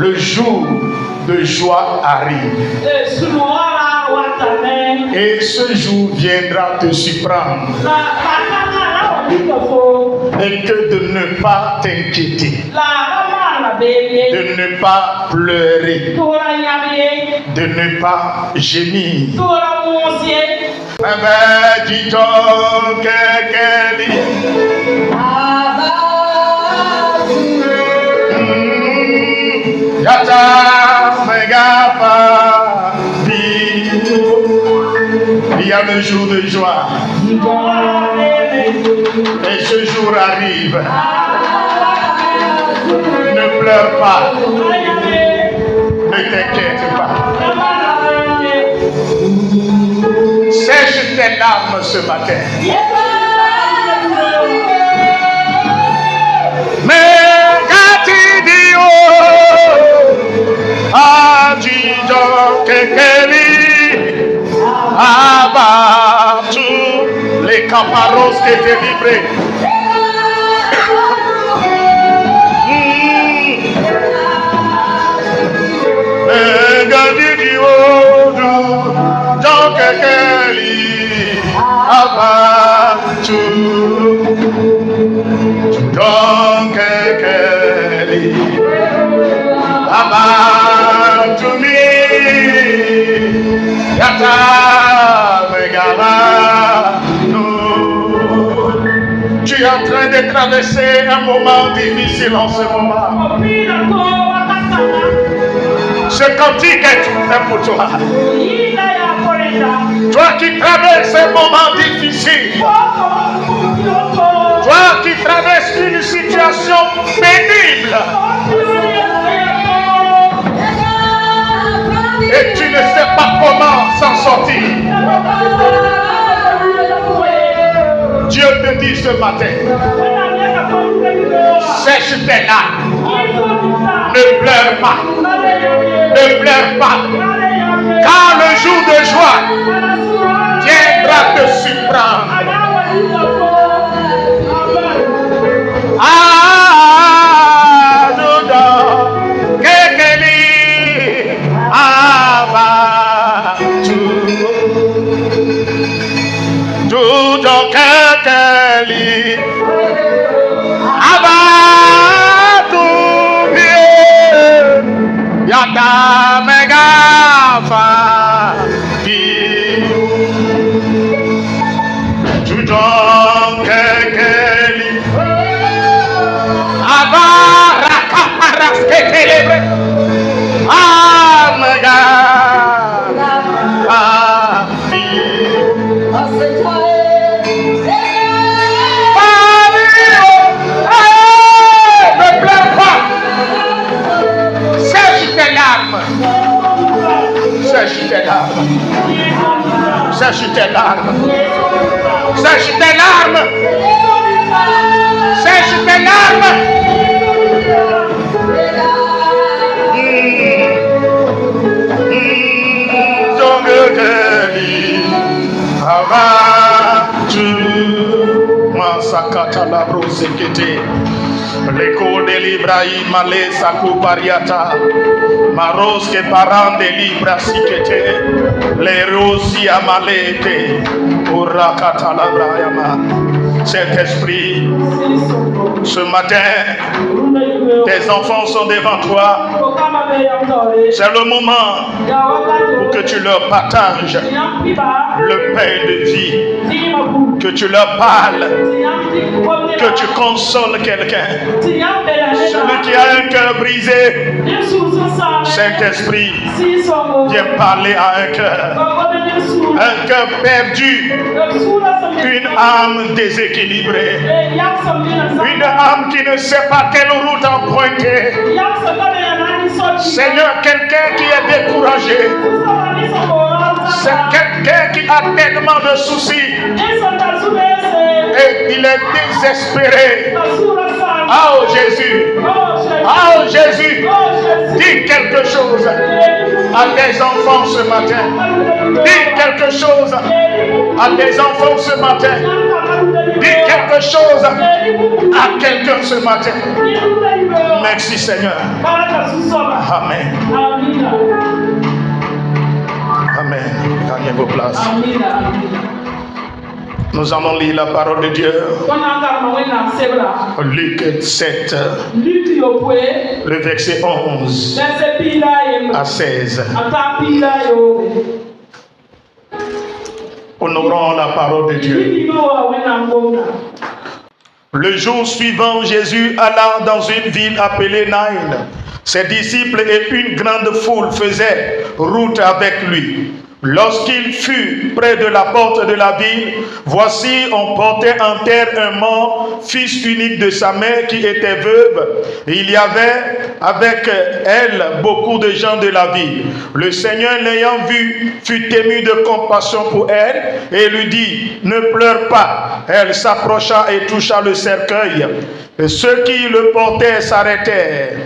le jour de joie arrive. Et ce jour viendra te surprendre. Et que de ne pas t'inquiéter, de ne pas pleurer, de ne pas gémir. Dis donc il y a le jour de joie. Et ce jour arrive. Ne pleure pas. Ne t'inquiète pas. Sèche tes larmes ce matin. Mais quand tu dis dis donc tous les caparos qui étaient livrés. Tu es en train de traverser un moment difficile en ce moment. Ce cantique est tout fait pour toi. Toi qui traverses un moment difficile. Toi qui traverses une situation pénible. Et tu ne sais pas comment s'en sortir. Dieu te dit ce matin, sèche tes larmes, ne pleure pas, ne pleure pas, car le jour de joie viendra te surprendre. Sèche tes larmes. Sèche tes larmes. Sèche tes larmes. L'écho de l'Ibrahim Malé Sakupariata Maros que parent de Libra Sikete les rosi amalete Urakata Labrayama. Saint-Esprit, ce matin, tes enfants sont devant toi. C'est le moment pour que tu leur partages le pain de vie, que tu leur parles, que tu consoles quelqu'un, celui qui a un cœur brisé. Saint-Esprit, viens parler à un cœur perdu, une âme déséquilibrée, une âme qui ne sait pas quelle route emprunter. Seigneur, quelqu'un qui est découragé, c'est quelqu'un qui a tellement de soucis et il est désespéré. Oh Jésus, oh Jésus, dis quelque chose à tes enfants ce matin. Dis quelque chose à tes enfants ce matin. Dis quelque chose à quelqu'un ce matin. Merci Seigneur. place. Nous allons lire la parole de Dieu. Luc 7, le verset 11 à 16. Honorons la parole de Dieu. Le jour suivant, Jésus alla dans une ville appelée Naïn. Ses disciples et une grande foule faisaient route avec lui. Lorsqu'il fut près de la porte de la ville, voici, on portait en terre un mort, fils unique de sa mère qui était veuve. Il y avait avec elle beaucoup de gens de la ville. Le Seigneur, l'ayant vue, fut ému de compassion pour elle et lui dit, ne pleure pas. Elle s'approcha et toucha le cercueil. Et ceux qui le portaient s'arrêtèrent.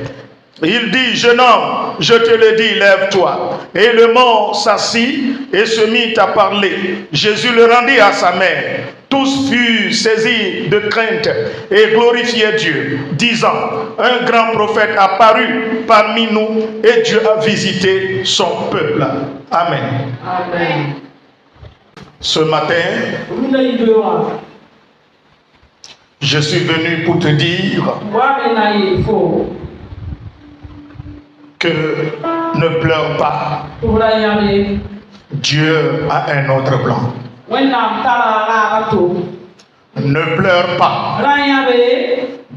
Il dit, jeune homme, je te le dis, lève-toi. Et le mort s'assit et se mit à parler. Jésus le rendit à sa mère. Tous furent saisis de crainte et glorifiaient Dieu, disant, un grand prophète apparut parmi nous et Dieu a visité son peuple. Amen. Amen. Ce matin, je suis venu pour te dire que ne pleure pas. Dieu a un autre plan. Ne pleure pas.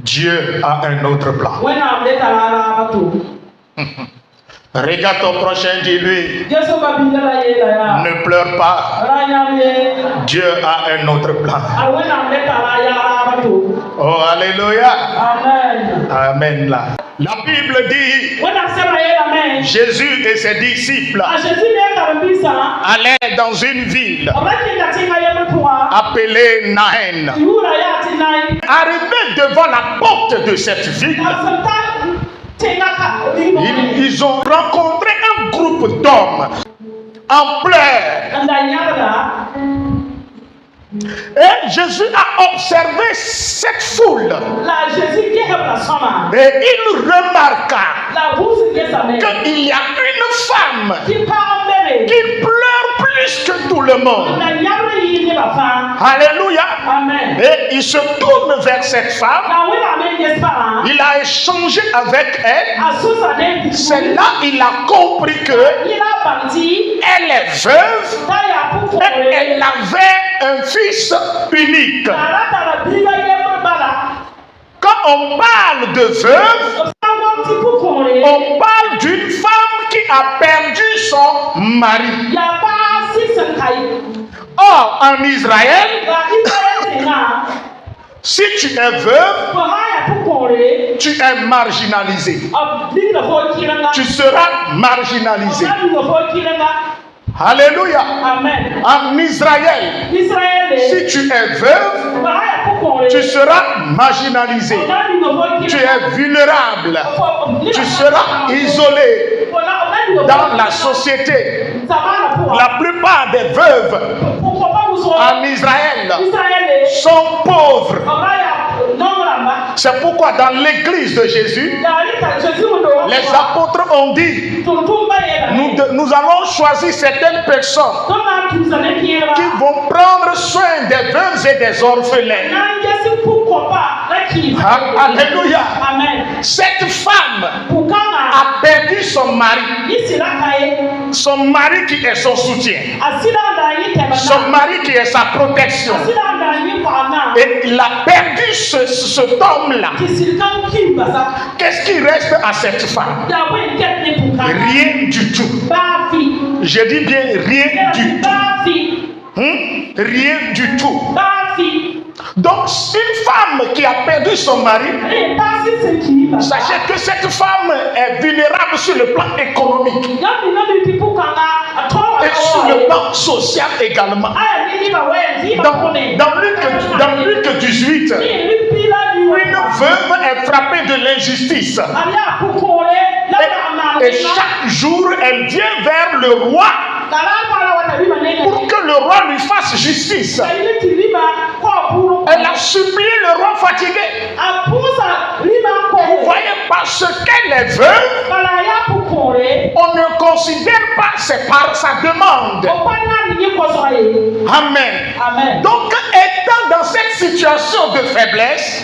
Dieu a un autre plan. Regarde ton prochain, dis-lui, ne pleure pas. Dieu a un autre plan. Oh, alléluia. Amen. Amen. Là. La Bible dit, Jésus et ses disciples allaient dans une ville appelée Naïn. Arrivés devant la porte de cette ville, ils ont rencontré un groupe d'hommes en pleurs. Et Jésus a observé cette foule. Et il remarqua qu'il y a une femme qui pleure plus que tout le monde. Alléluia. Amen. Et il se tourne vers cette femme. Il a échangé avec elle. C'est là qu'il a compris que elle est veuve et elle avait un fils unique. Quand on parle de veuve, on parle d'une femme qui a perdu son mari. Or, en Israël, si tu es veuve, tu es marginalisé. Tu seras marginalisé. Alléluia. Amen. En Israël, si tu es veuve, tu seras marginalisé. Tu es vulnérable. Tu seras isolé dans la société. La plupart des veuves en Israël sont pauvres. C'est pourquoi dans l'église de Jésus, les apôtres ont dit, nous allons choisir certaines personnes qui vont prendre soin des veuves et des orphelins. Alléluia. Cette femme a perdu son mari. Son mari qui est son soutien. Son mari qui est sa protection. Et il a perdu cet homme-là. Qu'est-ce qui reste à cette femme? Rien du tout. Je dis bien rien du tout. Rien du tout. Donc, une femme qui a perdu son mari, sachez que cette femme est vulnérable sur le plan économique et sur le plan social également. Dans Luc 18, une veuve est frappée de l'injustice. Et chaque jour, elle vient vers le roi pour que le roi lui fasse justice. Elle a supplié le roi fatigué. Vous voyez, parce qu'elle est veuve, on ne considère pas, c'est par sa demande. Amen. Amen. Donc, étant dans cette situation de faiblesse,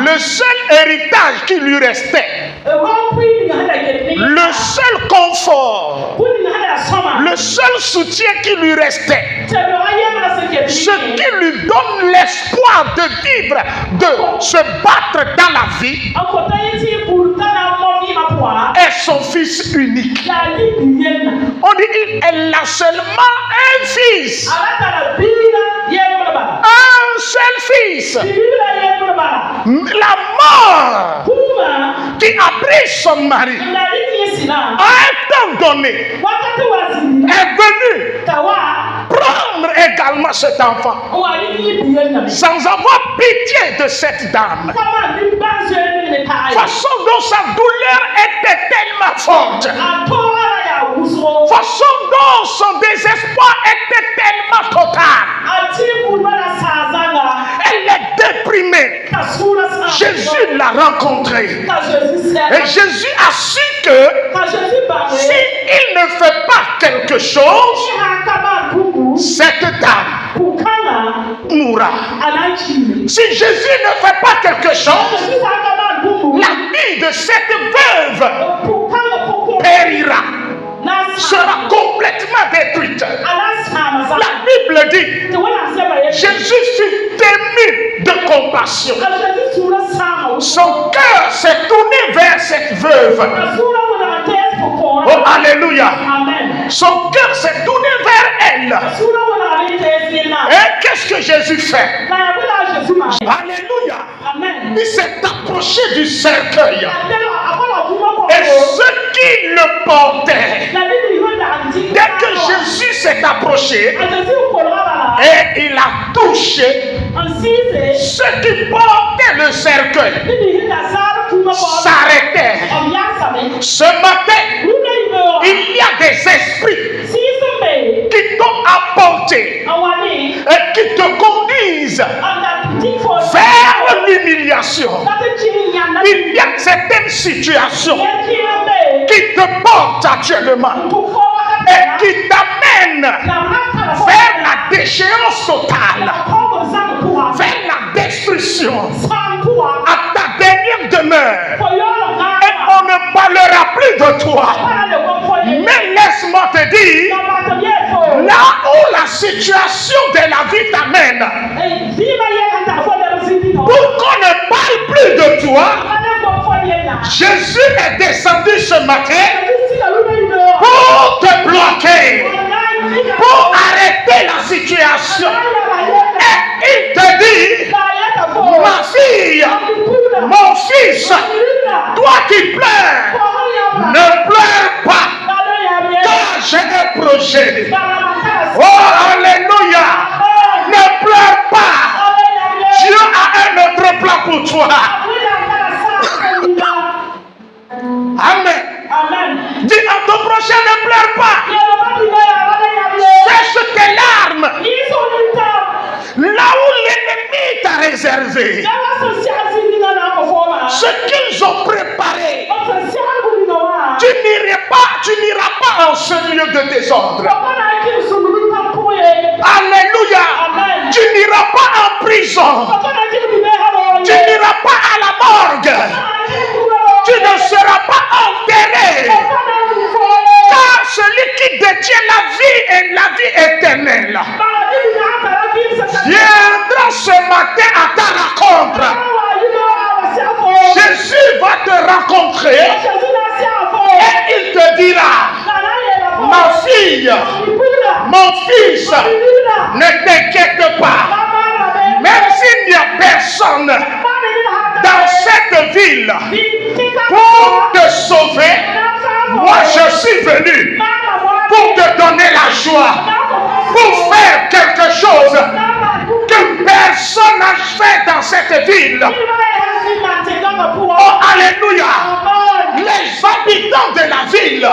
le seul héritage qui lui restait, le seul confort, le seul soutien qui lui restait, ce qui lui donne l'espoir de vivre, de se battre dans la vie, est son fils unique. On dit elle a seulement un fils. Un seul fils. La mort qui a pris son mari à un temps donné est venue prendre également cet enfant sans avoir pitié de cette dame. Façon dont sa douleur était tellement forte, façon dont son désespoir était tellement total, elle est déprimée. Jésus l'a rencontrée et Jésus a su que s'il ne fait pas quelque chose, cette dame mourra. Si Jésus ne fait pas quelque chose, la vie de cette veuve périra, sera complètement détruite. La Bible dit, Jésus fut ému de compassion. Son cœur s'est tourné vers cette veuve. Oh, alléluia. Son cœur s'est tourné vers elle. Et qu'est-ce que Jésus fait? Alléluia. Il s'est approché du cercueil. Et ceux qui le portaient, dès que Jésus s'est approché et il a touché, ceux qui portaient le cercueil s'arrêtaient. Ce matin, il y a des esprits qui t'ont apporté et qui te conduisent vers l'humiliation. Il y a certaines situations qui te portent actuellement et qui t'amènent vers la déchéance totale, vers la destruction, à ta dernière demeure. Et on ne parlera plus de toi. Mais laisse-moi te dire, là où la situation de la vie t'amène, pour qu'on ne parle plus de toi, Jésus est descendu ce matin pour te bloquer, pour arrêter la situation. Et il te dit, ma fille, mon fils, toi qui pleures, ne pleure pas, car j'ai un projet. Oh, alléluia, ne pleure pas, Dieu a un autre plan pour toi. Amen. Dis à ton prochain, ne pleure pas. Sèche tes larmes. Là où l'ennemi t'a réservé, ce qu'ils ont préparé, tu n'iras pas en ce lieu de désordre. Alléluia. Tu n'iras pas en prison. Tu n'iras pas à la morgue. Tu ne seras pas enterré. Car celui qui détient la vie et la vie éternelle viendra ce matin à ta rencontre. Jésus va te rencontrer et il te dira, ma fille, mon fils, ne t'inquiète pas. Même s'il n'y a personne dans cette ville pour te sauver, moi je suis venu pour te donner la joie, pour faire quelque chose que personne n'a fait dans cette ville. Oh, alléluia. Les habitants de la ville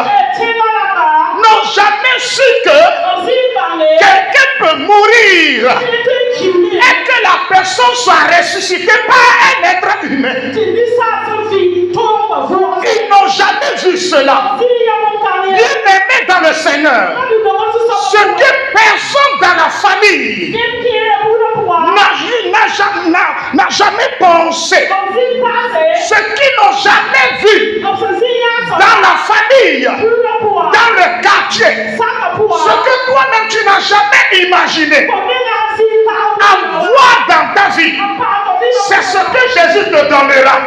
n'ont jamais su que quelqu'un peut mourir et que la personne soit ressuscitée par un être humain. Ils n'ont jamais vu ça. cela. Bien-aimé dans le Seigneur, ce que personne dans la famille n'a jamais pensé, ce qu'ils n'ont jamais vu dans la famille, dans le quartier, ce que toi-même tu n'as jamais imaginé avoir dans ta vie, c'est ce que Jésus te donnera.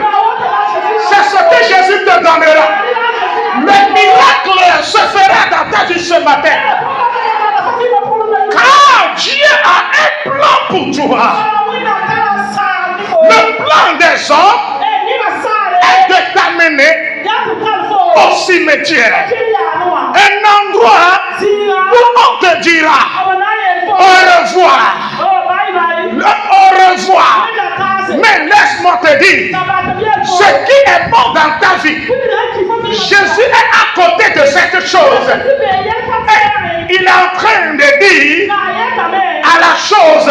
C'est ce que Jésus te donnera. Le miracle se fera dans ta vie ce matin. Car Dieu a un plan pour toi. Le plan des hommes est de t'amener au cimetière. Un endroit où on te dira au revoir. Au revoir. Mais laisse-moi te dire, ce qui est bon dans ta vie, Jésus est à côté de cette chose. Et il est en train de dire à la chose,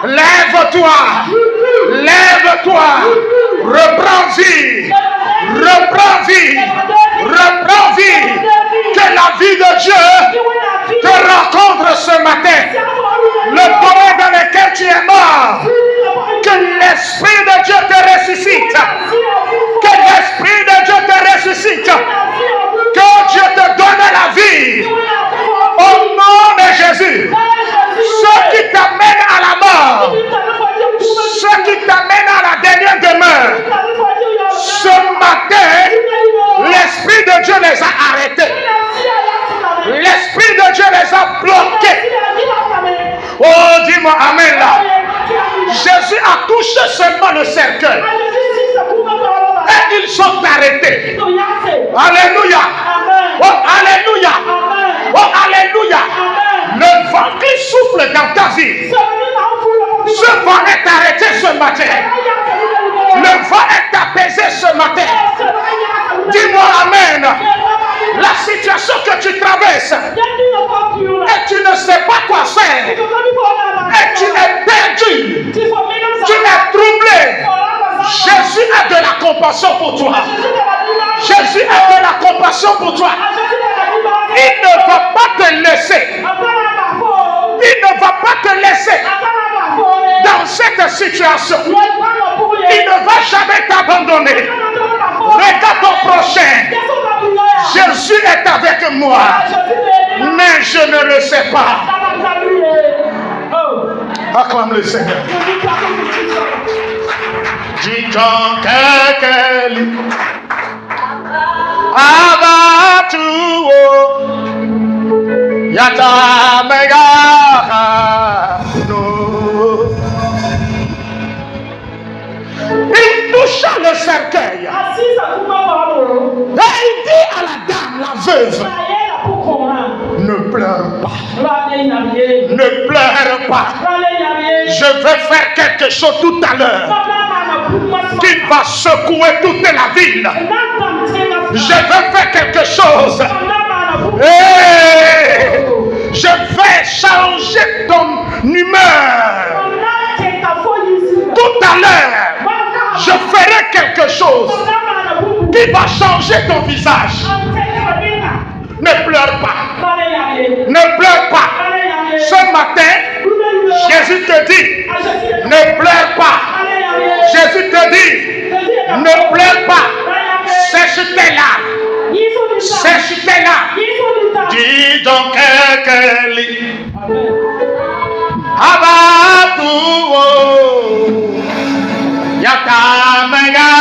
lève-toi, lève-toi, reprends vie, reprends vie, reprends vie. Que la vie de Dieu te rencontre ce matin. Le domaine dans lequel tu es mort, que l'Esprit de Dieu te ressuscite. Que l'Esprit de Dieu te ressuscite. Que Dieu te donne la vie. Au nom de Jésus. Ceux qui t'amènent à la mort, ceux qui t'amènent à la dernière demeure, ce matin, l'Esprit de Dieu les a arrêtés. L'Esprit de Dieu les a bloqués. Oh, dis-moi Amen là. Jésus a touché seulement le cercueil. Et ils sont arrêtés. Alléluia. Oh, alléluia. Oh, alléluia. Le vent qui souffle dans ta vie, ce vent est arrêté ce matin. Le vent est apaisé ce matin. Dis-moi Amen. La situation que tu traverses et tu ne sais pas quoi faire, et tu es perdu, tu es troublé, Jésus a de la compassion pour toi. Jésus a de la compassion pour toi. Il ne va pas te laisser. Il ne va pas te laisser dans cette situation. Il ne va jamais t'abandonner. Regarde ton prochain. Jésus est avec moi, mais je ne le sais pas. Acclame le Seigneur. Dis donc quelqu'un Abatuo Yata Megara no. Il toucha le cercueil. Et il dit à la dame, la veuve, ne pleure pas. Ne pleure pas. Je vais faire quelque chose tout à l'heure qui va secouer toute la ville. Je vais faire quelque chose. Et je vais changer ton humeur. Tout à l'heure, je ferai quelque chose qui va changer ton visage. Ne pleure pas. Ne pleure pas. Ce matin, Jésus te dit, ne pleure pas. Jésus te dit, ne pleure pas. Sèche tes larmes. Sèche tes larmes. Dis donc quelqu'un lit. Abatuo Yata Mega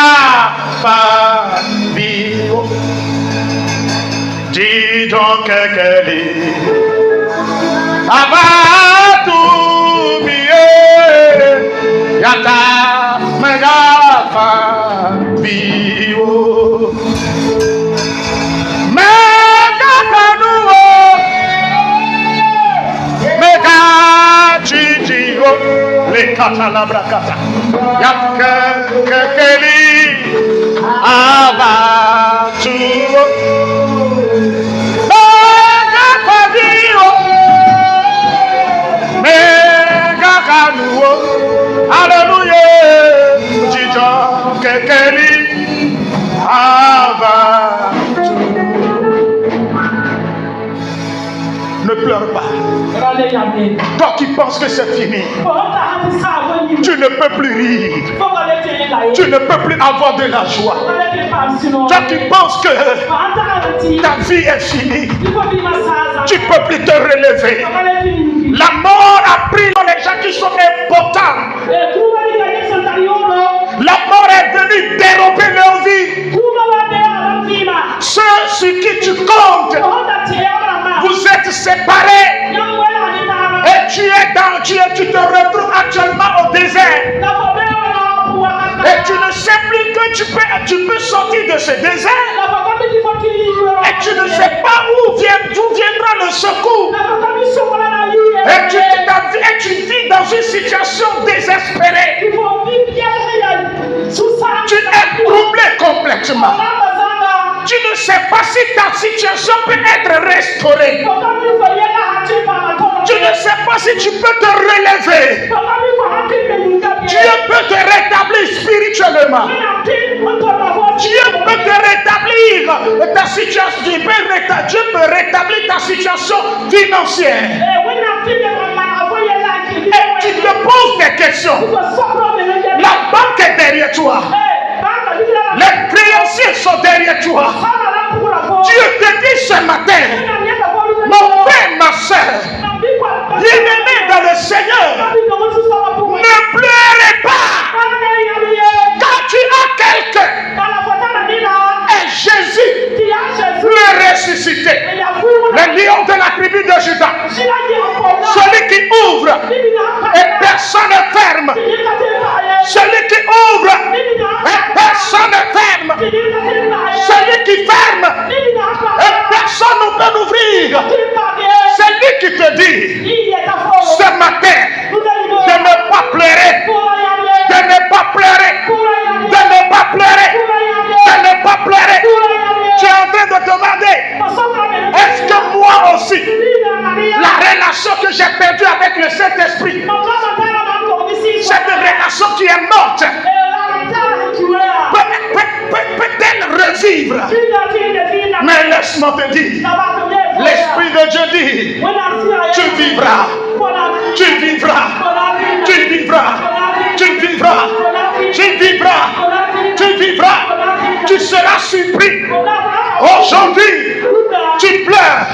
Fabio. Dis donc quelqu'un lit. Abatuo Yata Mega Fabio. Le kata la brakata yakke kekeli abatu mega padio mega kanuo hallelujah jijo kekeli abatu penses que c'est fini. Tu ne peux plus rire. Tu ne peux plus avoir de la joie. Toi qui penses que ta vie est finie, tu ne peux plus te relever. La mort a pris les gens qui sont importants. La mort est venue dérober leur vie. Ceux sur qui tu comptes, vous êtes séparés. Et tu te retrouves actuellement au désert. Et tu ne sais plus que tu peux sortir de ce désert. Et tu ne sais pas d'où viendra le secours. Et tu vis dans une situation désespérée. Tu es troublé complètement. Tu ne sais pas si ta situation peut être restaurée. Tu ne sais pas si tu peux te relever. Dieu peut te rétablir spirituellement. Dieu peut te rétablir ta situation. Dieu peut rétablir ta situation financière. Et tu te poses des questions. La banque est derrière toi. Les créanciers sont derrière toi. Dieu te dit ce matin, mon frère, ma soeur, bien-aimé dans le Seigneur, ne pleurez pas. Quand tu as quelqu'un, et Jésus, le ressuscité, le lion de la tribu de Juda, celui qui ouvre et personne ne ferme, celui qui ouvre et personne ne ferme, celui qui ferme et personne ne peut l'ouvrir, c'est lui qui te dit ce matin de ne pas pleurer, de ne pas pleurer, de ne pas pleurer, de ne pas pleurer. Tu es en train de demander, est-ce que moi aussi, la relation que j'ai perdue avec le Saint-Esprit, cette relation qui est morte, peut-elle revivre? Mais laisse-moi te dire, l'Esprit de Dieu dit, tu vivras, tu vivras, tu vivras, tu vivras, tu vivras, tu vivras, tu seras surpris. Aujourd'hui, tu pleures,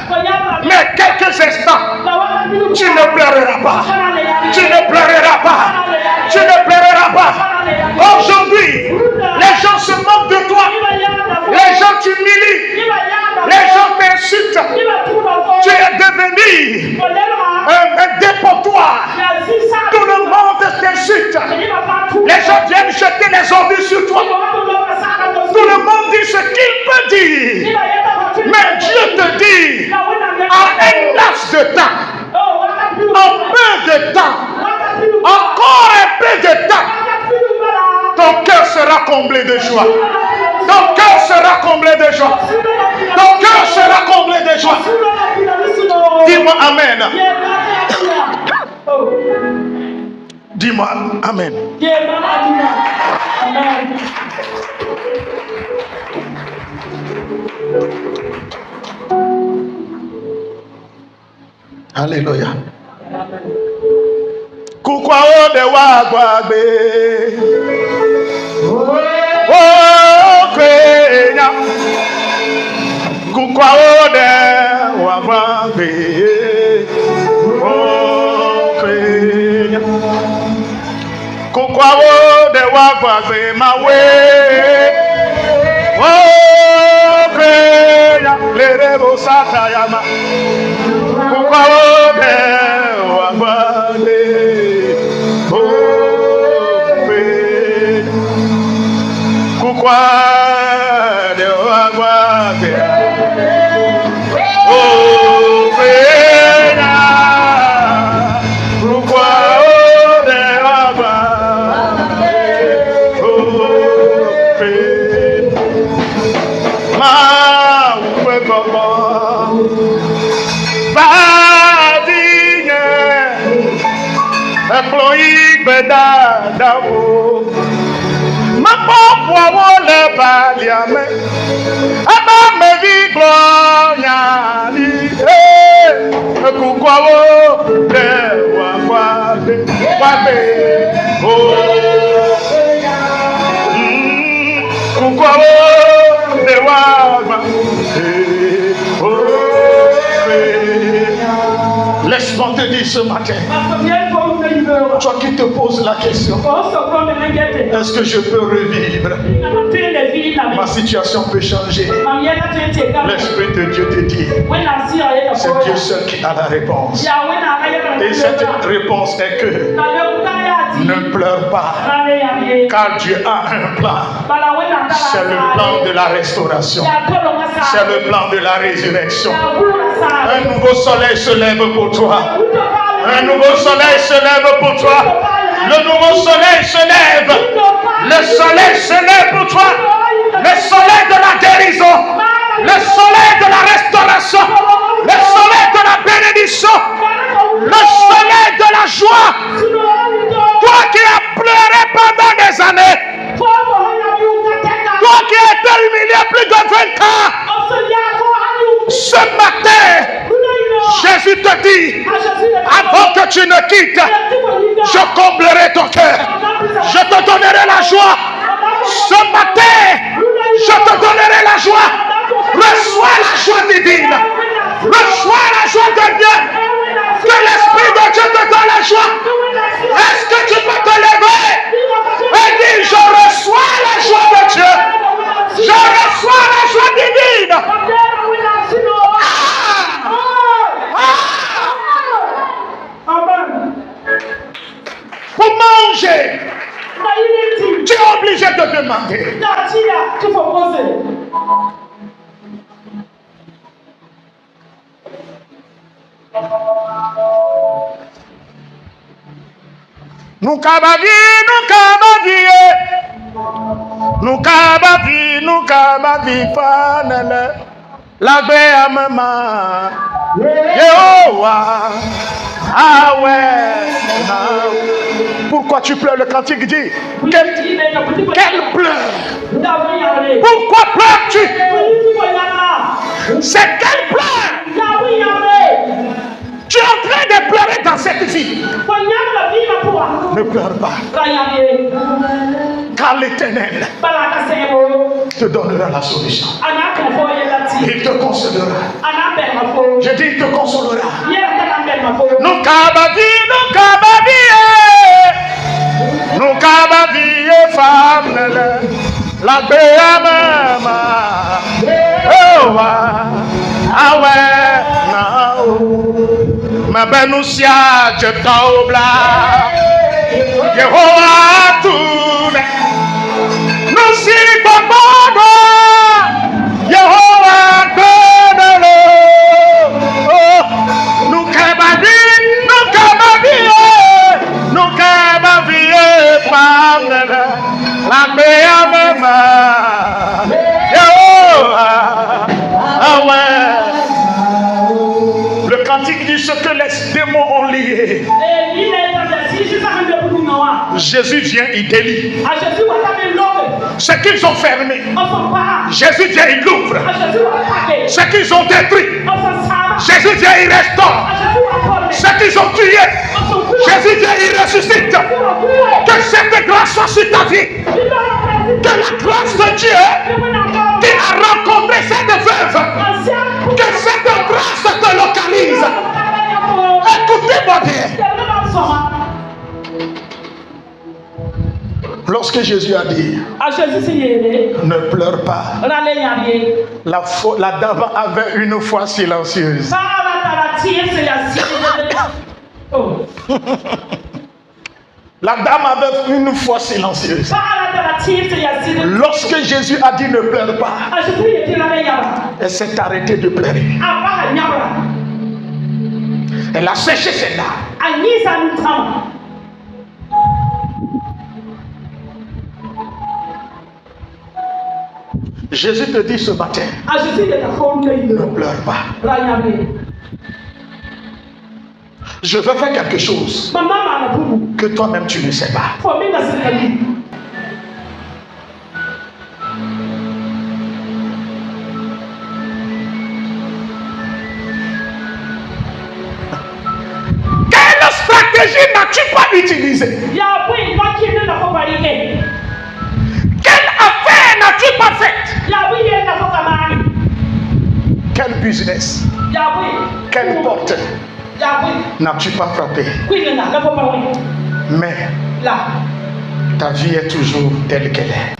mais quelques instants, tu ne pleureras pas, tu ne pleureras pas, tu ne pleureras pas. Aujourd'hui, les gens se moquent de toi, les gens t'humilient, les gens t'insultent. Tu es devenu un dépotoir. Tout le monde t'insulte. Les gens viennent jeter les ordures sur toi. Tout le monde dit ce qu'il peut dire. Mais Dieu te dit, en un laps de temps, en peu de temps, encore un peu de temps, ton cœur sera comblé de joie. Ton cœur sera comblé de joie. Ton cœur sera comblé de joie. Dis-moi Amen. Dis-moi Amen. Alléluia. Kukwa ode wa gbagbe. Oh kwenya. Kukwa ode wa gbagbe. Oh kwenya. Kukwa ode wa gbagbe mawe. Oh kwenya. Lerebo satayama. Kukwa ode wa gbagbe. Kukwa dis ce matin, toi qui te poses la question, est-ce que je peux revivre? Ma situation peut changer. L'Esprit de Dieu te dit, c'est Dieu seul qui a la réponse. Et cette réponse est que ne pleure pas, car Dieu a un plan. C'est le plan de la restauration. C'est le plan de la résurrection. Un nouveau soleil se lève pour toi. Un nouveau soleil se lève pour toi. Le nouveau soleil se lève. Le soleil se lève pour toi. Le soleil de la guérison. Le soleil de la restauration. Le soleil de la bénédiction. Le soleil de la joie. Toi qui as pleuré pendant des années. Toi qui as été humilié plus de 20 ans. Ce matin, Jésus te dit, avant que tu ne quittes, je comblerai ton cœur. Je te donnerai la joie. Ce matin, je te donnerai la joie. Reçois la joie divine. Reçois la joie de Dieu. Que l'Esprit de Dieu te donne la joie. Est-ce que tu peux te lever et dire, je reçois la joie de Dieu. Je reçois la joie divine. Pour manger, tu es obligé de demander. Nous cabavi, panele, la à maman, Yehowa, ah ouais. Pourquoi tu pleures? Le cantique dit, quel pleure? Pourquoi pleures-tu? C'est quel pleure? Tu es en train de pleurer dans cette vie. Ne pleure pas. Car l'Éternel te donnera la solution. Il te consolera. Je dis, il te consolera. Nous cabavi, femme, la béa maman. Oh, ah ouais, non. Ma benousia, je t'obla. Yehowa tout. Nous si bon. Yehowa donne-le. Nous cabavi, femme, la béa maman. Yehowa, ah ouais. Le cantique dit ce que les démons ont lié. Jésus vient, il délie. Ce qu'ils ont fermé, Jésus vient, il ouvre. Ce qu'ils ont détruit, Jésus vient, il restaure. Ce qu'ils ont tué, Jésus vient, il ressuscite. Que cette grâce soit sur ta vie. Que la grâce de Dieu qui a rencontré cette veuve, que cette grâce te localise. Écoutez-moi bien. Lorsque Jésus a dit, ne pleure pas, la dame avait une foi silencieuse. La dame avait une foi silencieuse. Lorsque Jésus a dit ne pleure pas, elle s'est arrêtée de pleurer. Elle a séché ses larmes. Jésus te dit ce matin, ne pleure pas. Je veux faire quelque chose que toi-même tu ne sais pas. Quelle stratégie n'as-tu pas utilisée? Quelle affaire n'as-tu pas faite? Quel business? Quelle porte N'as-tu pas frappé? Mais ta vie est toujours telle qu'elle est.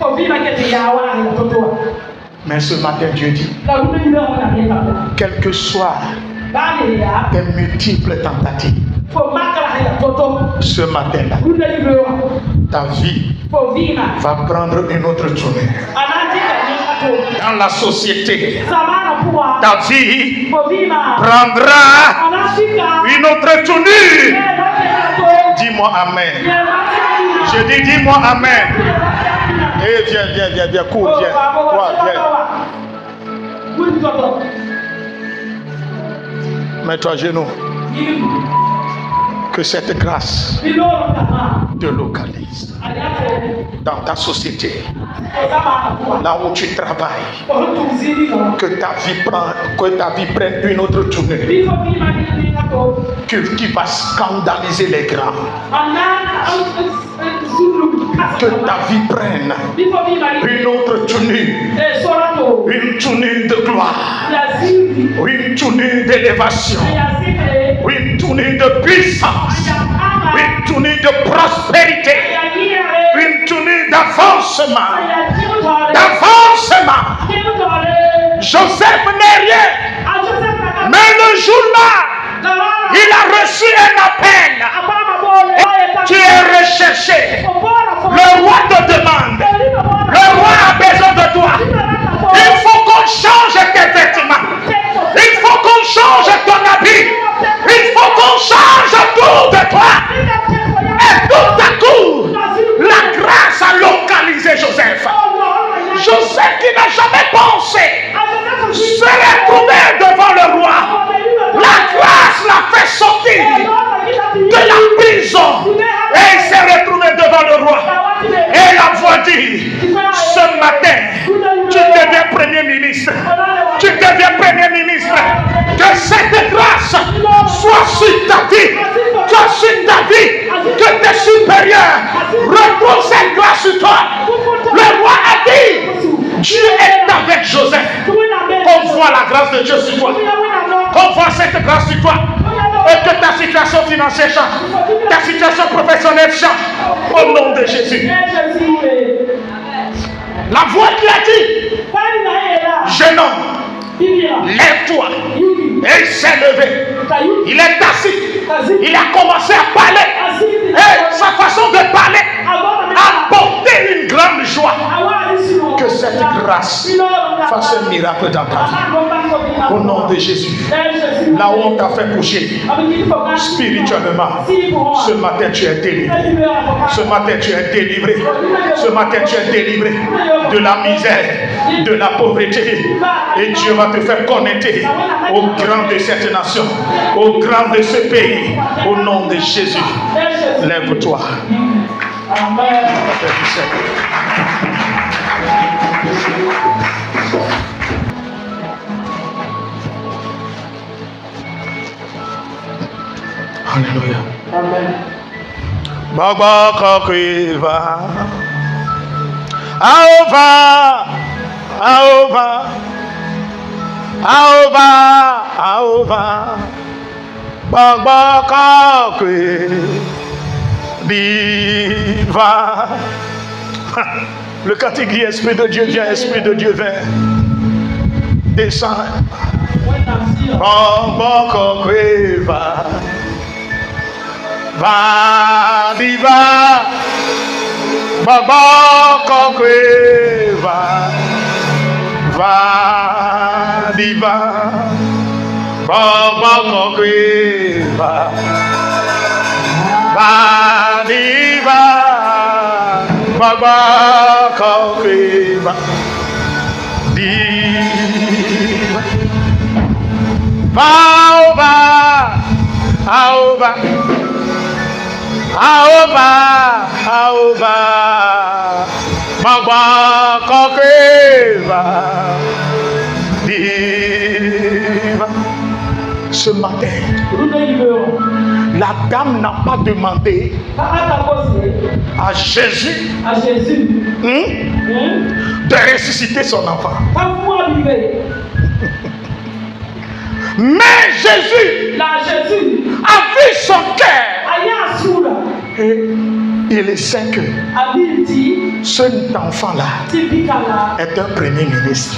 Mais ce matin, Dieu dit, quelles que soient tes multiples tentatives, ce matin-là, ta vie va prendre une autre tournure. Dans la société, ta vie prendra une autre tournure. Dis-moi Amen. Je dis, dis-moi Amen. Eh, viens, cours, viens. Mets-toi à genoux. Que cette grâce te localise dans ta société, là où tu travailles, que ta vie prenne une autre tournure, qui va scandaliser les grands, que ta vie prenne une autre tournure, une tournure de gloire, une tournure d'élévation, une tournure de puissance, une tournure de prospérité, une tournure d'avancement. Joseph n'est rien, mais le jour-là, il a reçu un appel. Tu es recherché. Le roi te demande. Le roi a besoin de toi. Il faut qu'on change tes vêtements. Il faut qu'on change ton habit. Il faut qu'on change tout de toi. Et tout à coup, la grâce a localisé Joseph. Joseph qui n'a jamais pensé se retrouver devant le roi. La grâce l'a fait sortir de la prison. Et il s'est retrouvé devant le roi. Et la voix dit, ce matin, tu deviens premier ministre. Tu deviens premier ministre. Que cette grâce soit sur ta vie. Soit sur ta vie. Que tes supérieurs retrouvent cette grâce sur toi. Le roi a dit, Dieu est avec Joseph. Qu'on voit la grâce de Dieu sur toi. Qu'on voit cette grâce sur toi. Et que ta situation financière change. Ta situation professionnelle change. Au nom de Jésus. La voix qui a dit, jeune homme, lève-toi. Et il s'est levé. Il est assis. Il a commencé à parler. Et sa façon de parler a porté une grande joie. Que cette grâce fasse un miracle dans ta vie. Au nom de Jésus. Là où on t'a fait coucher spirituellement, ce matin tu es délivré. Ce matin tu es délivré. Ce matin tu es délivré de la misère, de la pauvreté. Et Dieu va te faire connecter au grand de cette nation, au grand de ce pays. Au nom de Jésus. Lève-toi. Amen. Alléluia. Amen. Baba Kakriva. Aova. Aova. Aova. Aova. Baba Kakriva. Le cantique dit Esprit de Dieu viens, Esprit de Dieu viens. Descends. Baba Kakriva. Va diva Baba Kakriva. Va diva Baba Kakriva. Va diva Baba Kakriva. Diva Aova. Aova. Aova, Aova, Baba Kakriva. Diva. Ce matin, la dame n'a pas demandé à Jésus de ressusciter son enfant. Mais Jésus son cœur. Et il sait que cet enfant-là est un premier ministre,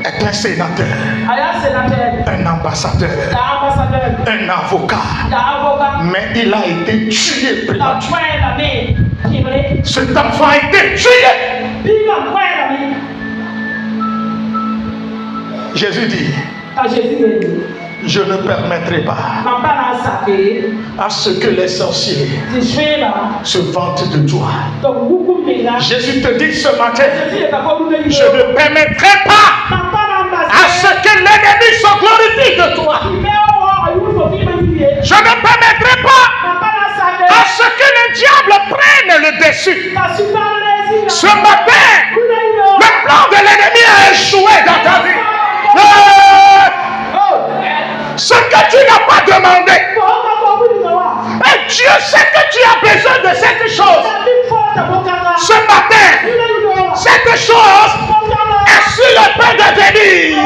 est un sénateur, un ambassadeur, un avocat, mais il a été tué prématurément. Cet enfant a été tué. Jésus dit, je ne permettrai pas à ce que les sorciers se vantent de toi. Jésus te dit ce matin, je ne permettrai pas à ce que l'ennemi se glorifie de toi. Je ne permettrai pas à ce que le diable prenne le dessus. Ce matin, le plan de l'ennemi a échoué dans ta vie. Ce que tu n'as pas demandé, et Dieu sait que tu as besoin de cette chose. Ce matin, cette chose est sur le point de venir.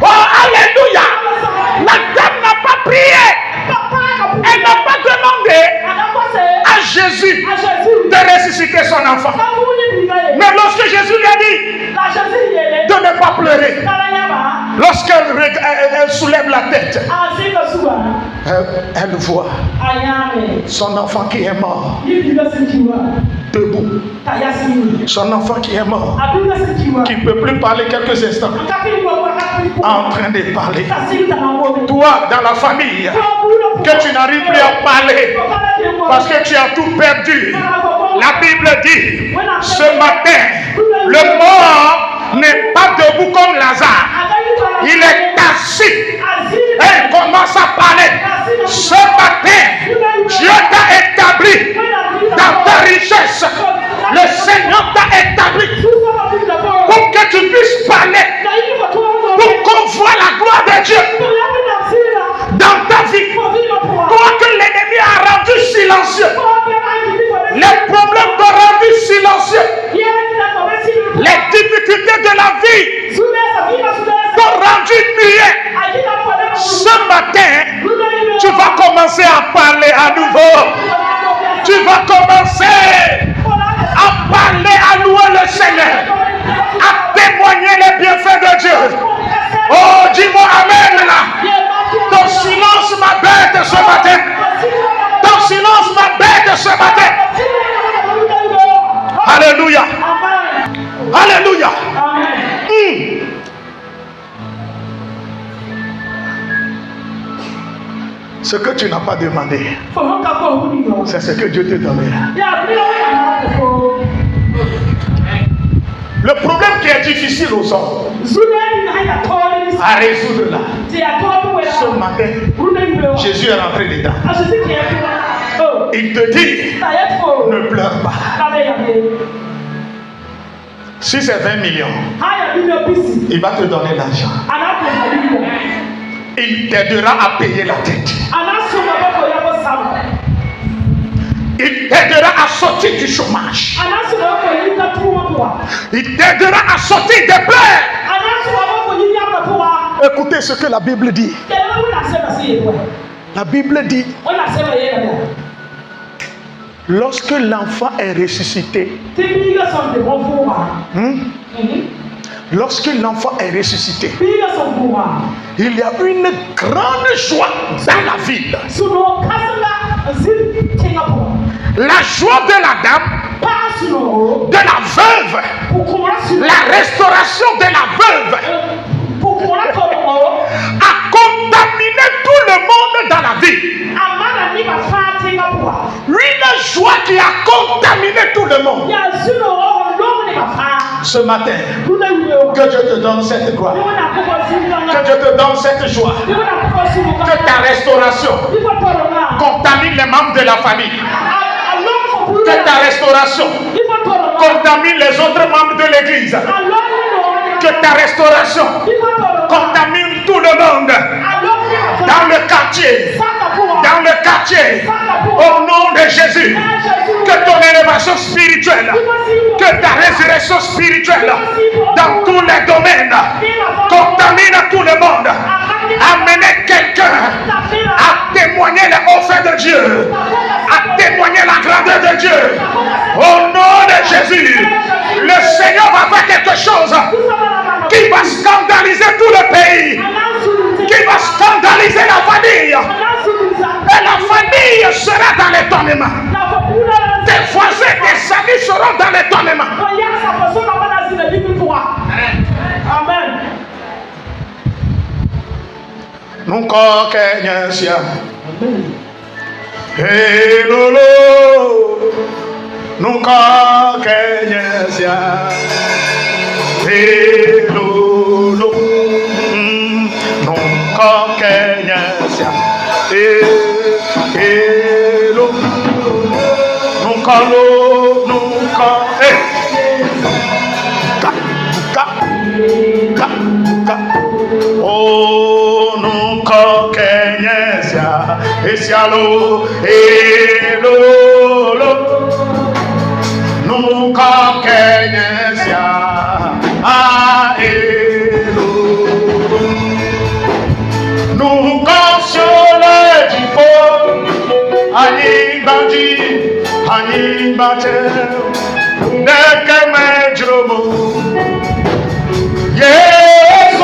Oh, alléluia. La dame n'a pas prié. Elle n'a pas demandé à Jésus de ressusciter son enfant. Mais lorsque Jésus lui a dit de ne pas pleurer, lorsqu'elle soulève la tête, elle voit son enfant qui est mort debout. Son enfant qui est mort, qui ne peut plus parler quelques instants, en train de parler. Toi, dans la famille, que tu n'arrives plus à parler parce que tu as tout perdu. La Bible dit, ce matin, le mort n'est pas debout comme Lazare. Il est assis et il commence à parler. Ce matin, Dieu t'a établi dans ta richesse. Le Seigneur t'a établi pour que tu puisses parler, pour qu'on voit la gloire de Dieu dans ta vie. Toi que l'ennemi a rendu silencieux, les problèmes t'ont rendu silencieux, les difficultés de la vie t'ont rendu muet. Ce matin, tu vas commencer à parler à nouveau. Tu vas commencer à parler, à louer le Seigneur, à témoigner les bienfaits de Dieu. Oh, dis-moi amen là. Ton silence m'embête ce matin. Ton silence m'embête ce matin. Alléluia. Alléluia. Ce que tu n'as pas demandé, c'est ce que Dieu te donnera. Le problème qui est difficile aux hommes à résoudre là, ce matin, Jésus est rentré dedans. Il te dit, ne pleure pas. Si c'est 20 millions, il va te donner l'argent. Il t'aidera à payer la dette. Il t'aidera à sortir du chômage. Il t'aidera à sortir des pleurs. Écoutez ce que la Bible dit. La Bible dit, lorsque l'enfant est ressuscité, lorsque l'enfant est ressuscité, il y a une grande joie dans la ville. La joie de la dame, de la veuve, la restauration de la veuve a contaminé tout le monde dans la ville. Une joie qui a contaminé tout le monde. Ce matin, que Dieu te donne cette gloire, que Dieu te donne cette joie, que ta restauration contamine les membres de la famille, que ta restauration contamine les autres membres de l'église, que ta restauration contamine tout le monde dans le quartier, au nom de Jésus. Que ton élévation spirituelle, que ta résurrection spirituelle dans tous les domaines contamine tout le monde. Amenez quelqu'un à témoigner les hauts faits de Dieu, à témoigner la grandeur de Dieu. Au nom de Jésus, le Seigneur va faire quelque chose qui va scandaliser tout le pays, qui va scandaliser la famille. Et la famille sera dans l'étonnement. Tes voisins, tes amis seront dans l'étonnement. Amen. Nunca Kenya. Hey lolo. Nunca Kenya. Hey lolo. Nunca Kenya. Hey lolo. Nunca lo. Nunca. Oh, nunca Kenya, esse alô, elolo, nunca Kenya, ah, elolo, nunca chole de fogo, ani bate, ne que me dromo. Yes,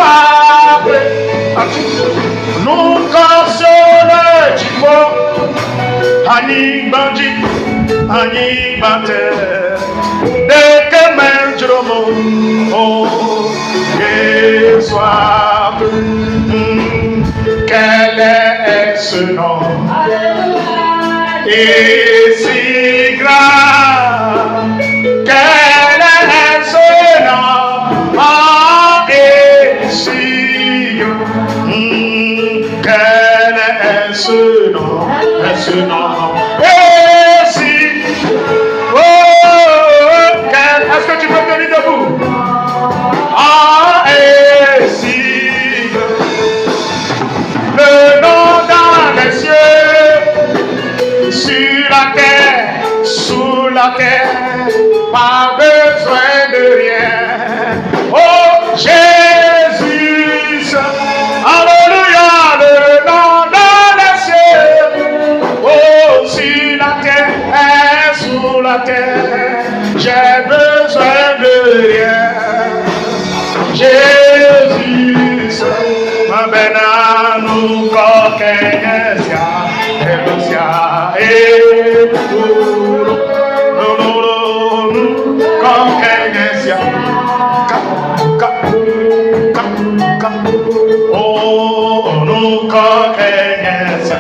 nunca chorei de fogo, ani bate, de que me dromo, oh, yes, quel est ce nom, et si grand, quel est ce nom, ah, et si quel est ce nom, et si, oh, est-ce que tu peux tenir debout? Ah, et si, le nom dans les cieux, sur la terre, sous la terre, pas besoin de rien. Oh, Jésus, alléluia, le nom dans les cieux, oh, sur la terre et sous la terre, j'ai besoin de rien. Jésus, ma benanu kokenesia, elusia, kokenesia, oh, nu kokenesia,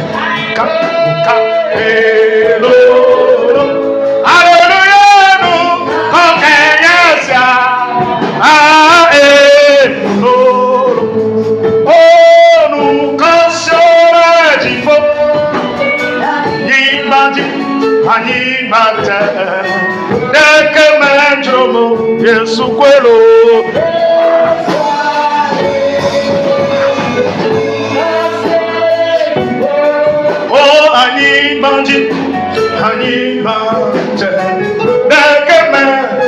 alléluia, nu kokenesia, oh, nu canciones de fogo, animate, de que me dromo, Yesu cuelo. Oh, animate, de que me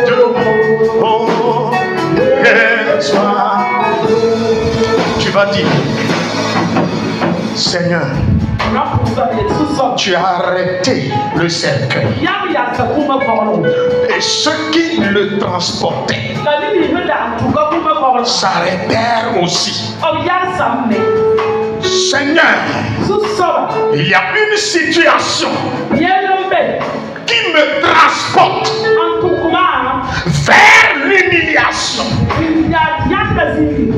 dromo, oh, Yesu. Tu vas dire, Seigneur, tu as arrêté le cercueil et ceux qui le transportaient s'arrêtèrent aussi. Seigneur, il y a une situation qui me transporte vers l'humiliation,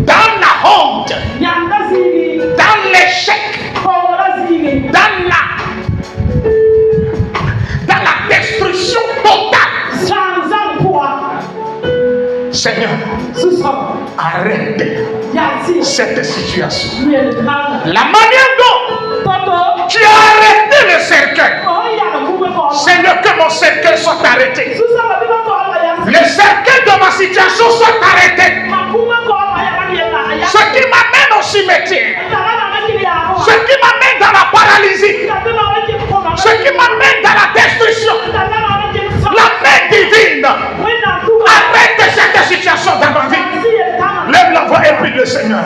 dans la honte, dans l'échec, dans la destruction totale. Seigneur, arrête cette situation. La manière dont tu as arrêté le cercueil, Seigneur, que mon cercueil soit arrêté. Le cercueil de ma situation soit arrêté. Ce qui m'amène au cimetière, ce qui m'amène dans la paralysie, ce qui m'amène dans la destruction, la main divine, arrête cette situation dans ma vie. Lève la voix et prie le Seigneur.